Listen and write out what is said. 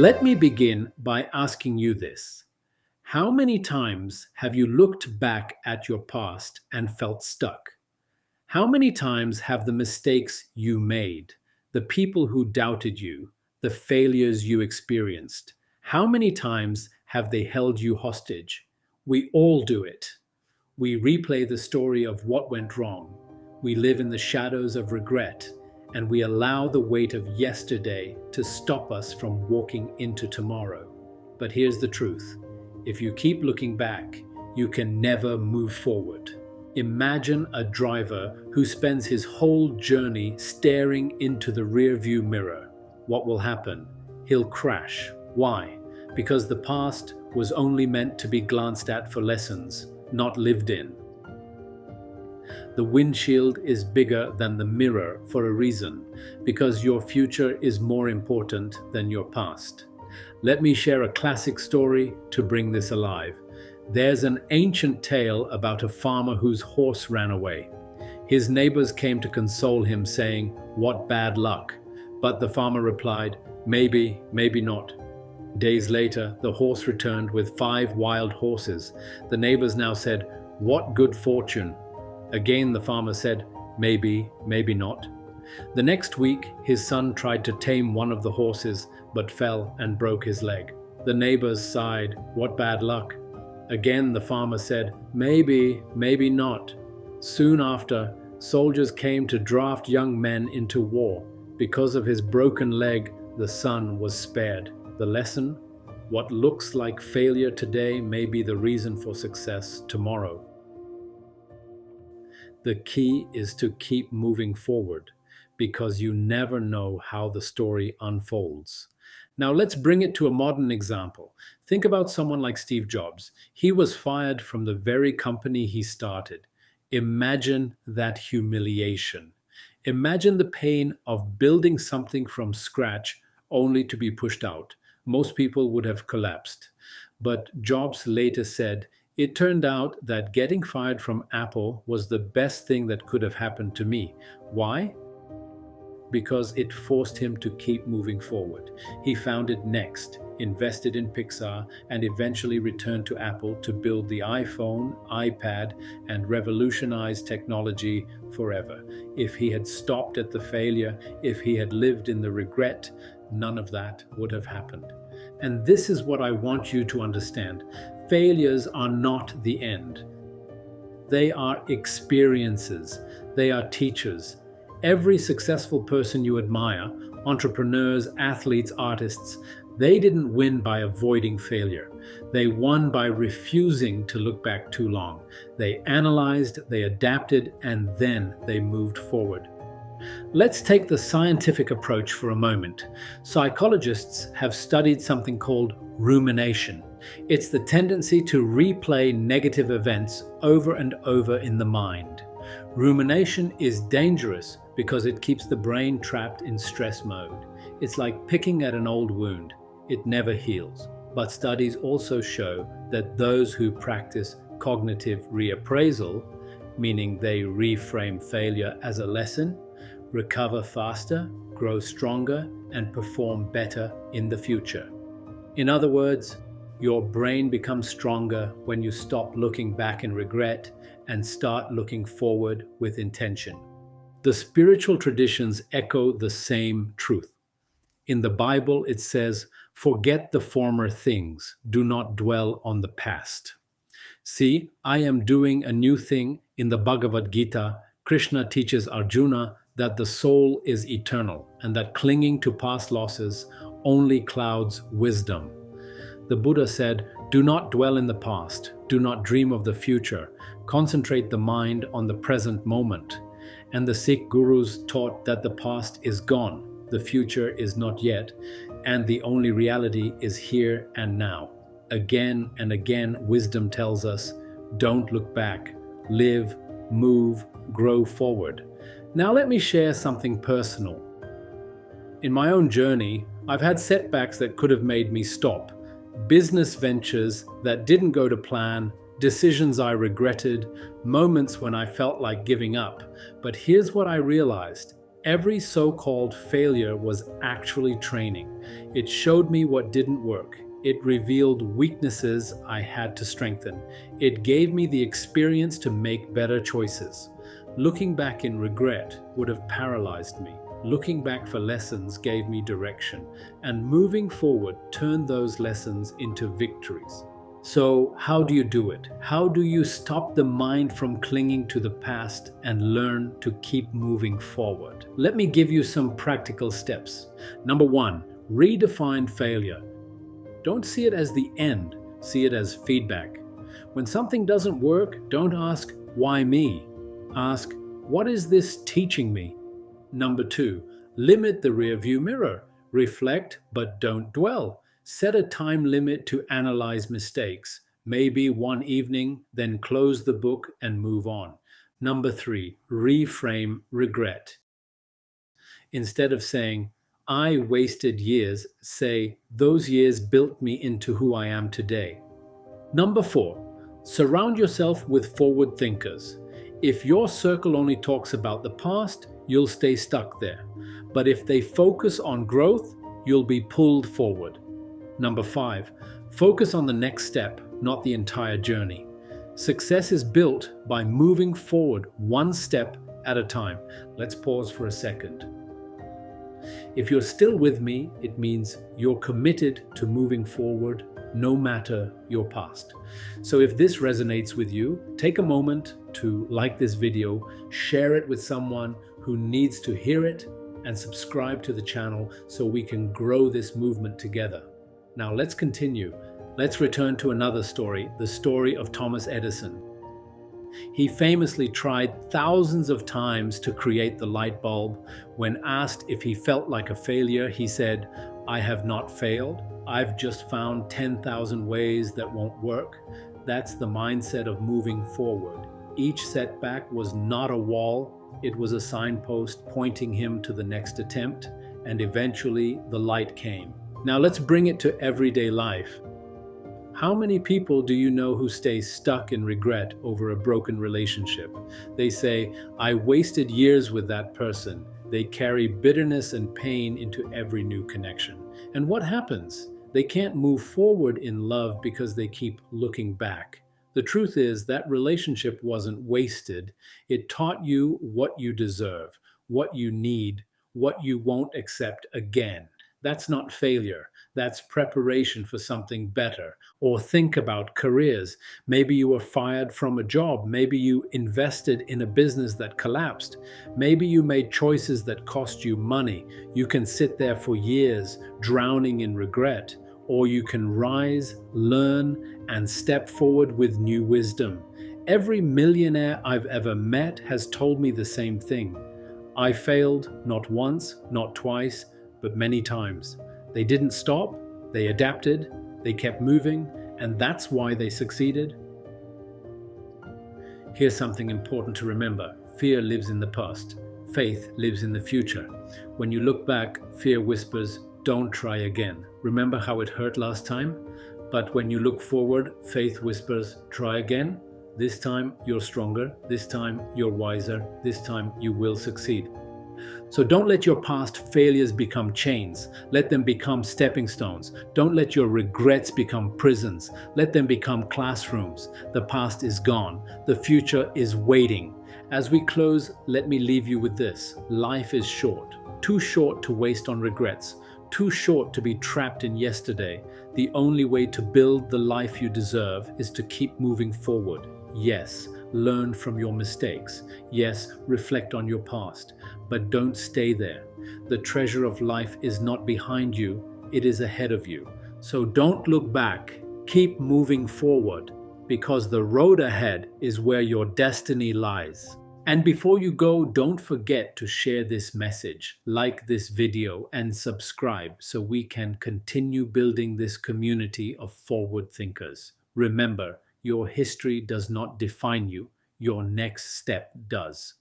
Let me begin by asking you this. How many times have you looked back at your past and felt stuck? How many times have the mistakes you made, the people who doubted you, the failures you experienced, how many times have they held you hostage? We all do it. We replay the story of what went wrong. We live in the shadows of regret, and we allow the weight of yesterday to stop us from walking into tomorrow. But here's the truth. If you keep looking back, you can never move forward. Imagine a driver who spends his whole journey staring into the rearview mirror. What will happen? He'll crash. Why? Because the past was only meant to be glanced at for lessons, not lived in. The windshield is bigger than the mirror for a reason, because your future is more important than your past. Let me share a classic story to bring this alive. There's an ancient tale about a farmer whose horse ran away. His neighbors came to console him, saying, "What bad luck." But the farmer replied, "Maybe, maybe not." Days later, the horse returned with 5 wild horses. The neighbors now said, "What good fortune." Again, the farmer said, "Maybe, maybe not." The next week, his son tried to tame one of the horses, but fell and broke his leg. The neighbors sighed, "What bad luck." Again, the farmer said, "Maybe, maybe not." Soon after, soldiers came to draft young men into war. Because of his broken leg, the son was spared. The lesson? What looks like failure today may be the reason for success tomorrow. The key is to keep moving forward, because you never know how the story unfolds. Now let's bring it to a modern example. Think about someone like Steve Jobs. He was fired from the very company he started. Imagine that humiliation. Imagine the pain of building something from scratch only to be pushed out. Most people would have collapsed. But Jobs later said, "It turned out that getting fired from Apple was the best thing that could have happened to me." Why? Because it forced him to keep moving forward. He founded Next, invested in Pixar, and eventually returned to Apple to build the iPhone, iPad, and revolutionize technology forever. If he had stopped at the failure, if he had lived in the regret, none of that would have happened. And this is what I want you to understand. Failures are not the end. They are experiences. They are teachers. Every successful person you admire, entrepreneurs, athletes, artists, they didn't win by avoiding failure. They won by refusing to look back too long. They analyzed, they adapted, and then they moved forward. Let's take the scientific approach for a moment. Psychologists have studied something called rumination. It's the tendency to replay negative events over and over in the mind. Rumination is dangerous because it keeps the brain trapped in stress mode. It's like picking at an old wound. It never heals. But studies also show that those who practice cognitive reappraisal, meaning they reframe failure as a lesson, recover faster, grow stronger, and perform better in the future. In other words, your brain becomes stronger when you stop looking back in regret and start looking forward with intention. The spiritual traditions echo the same truth. In the Bible, it says, "Forget the former things, do not dwell on the past." See, I am doing a new thing. In the Bhagavad Gita, Krishna teaches Arjuna that the soul is eternal and that clinging to past losses only clouds wisdom. The Buddha said, "Do not dwell in the past, do not dream of the future, concentrate the mind on the present moment." And the Sikh gurus taught that the past is gone, the future is not yet, and the only reality is here and now. Again and again, wisdom tells us, don't look back, live, move, grow forward. Now let me share something personal. In my own journey, I've had setbacks that could have made me stop, business ventures that didn't go to plan, decisions I regretted, moments when I felt like giving up. But here's what I realized. Every so called failure was actually training. It showed me what didn't work. It revealed weaknesses I had to strengthen. It gave me the experience to make better choices. Looking back in regret would have paralyzed me. Looking back for lessons gave me direction, and moving forward turned those lessons into victories. So, how do you do it? How do you stop the mind from clinging to the past and learn to keep moving forward? Let me give you some practical steps. Number one, redefine failure. Don't see it as the end, see it as feedback. When something doesn't work, don't ask, why me? Ask, what is this teaching me? Number two, limit the rearview mirror. Reflect, but don't dwell. Set a time limit to analyze mistakes. Maybe one evening, then close the book and move on. Number three, reframe regret. Instead of saying, I wasted years, say, those years built me into who I am today. Number four, surround yourself with forward thinkers. If your circle only talks about the past, you'll stay stuck there. But if they focus on growth, you'll be pulled forward. Number five, focus on the next step, not the entire journey. Success is built by moving forward one step at a time. Let's pause for a second. If you're still with me, it means you're committed to moving forward no matter your past. So if this resonates with you, take a moment to like this video, share it with someone who needs to hear it, and subscribe to the channel so we can grow this movement together. Now let's continue. Let's return to another story, the story of Thomas Edison. He famously tried thousands of times to create the light bulb. When asked if he felt like a failure, he said, I have not failed. I've just found 10,000 ways that won't work. That's the mindset of moving forward. Each setback was not a wall, it was a signpost pointing him to the next attempt, and eventually the light came. Now let's bring it to everyday life. How many people do you know who stay stuck in regret over a broken relationship? They say, I wasted years with that person. They carry bitterness and pain into every new connection. And what happens? They can't move forward in love because they keep looking back. The truth is that relationship wasn't wasted. It taught you what you deserve, what you need, what you won't accept again. That's not failure. That's preparation for something better. Or think about careers. Maybe you were fired from a job. Maybe you invested in a business that collapsed. Maybe you made choices that cost you money. You can sit there for years, drowning in regret. Or you can rise, learn, and step forward with new wisdom. Every millionaire I've ever met has told me the same thing. I failed not once, not twice, but many times. They didn't stop, they adapted, they kept moving, and that's why they succeeded. Here's something important to remember. Fear lives in the past. Faith lives in the future. When you look back, fear whispers, don't try again. Remember how it hurt last time? But when you look forward, faith whispers, try again. This time you're stronger. This time you're wiser. This time you will succeed. So don't let your past failures become chains. Let them become stepping stones. Don't let your regrets become prisons. Let them become classrooms. The past is gone. The future is waiting. As we close, let me leave you with this. Life is short. Too short to waste on regrets. Too short to be trapped in yesterday. The only way to build the life you deserve is to keep moving forward. Yes, learn from your mistakes. Yes, reflect on your past. But don't stay there. The treasure of life is not behind you, it is ahead of you. So don't look back. Keep moving forward, because the road ahead is where your destiny lies. And before you go, don't forget to share this message, like this video, and subscribe so we can continue building this community of forward thinkers. Remember, your history does not define you, your next step does.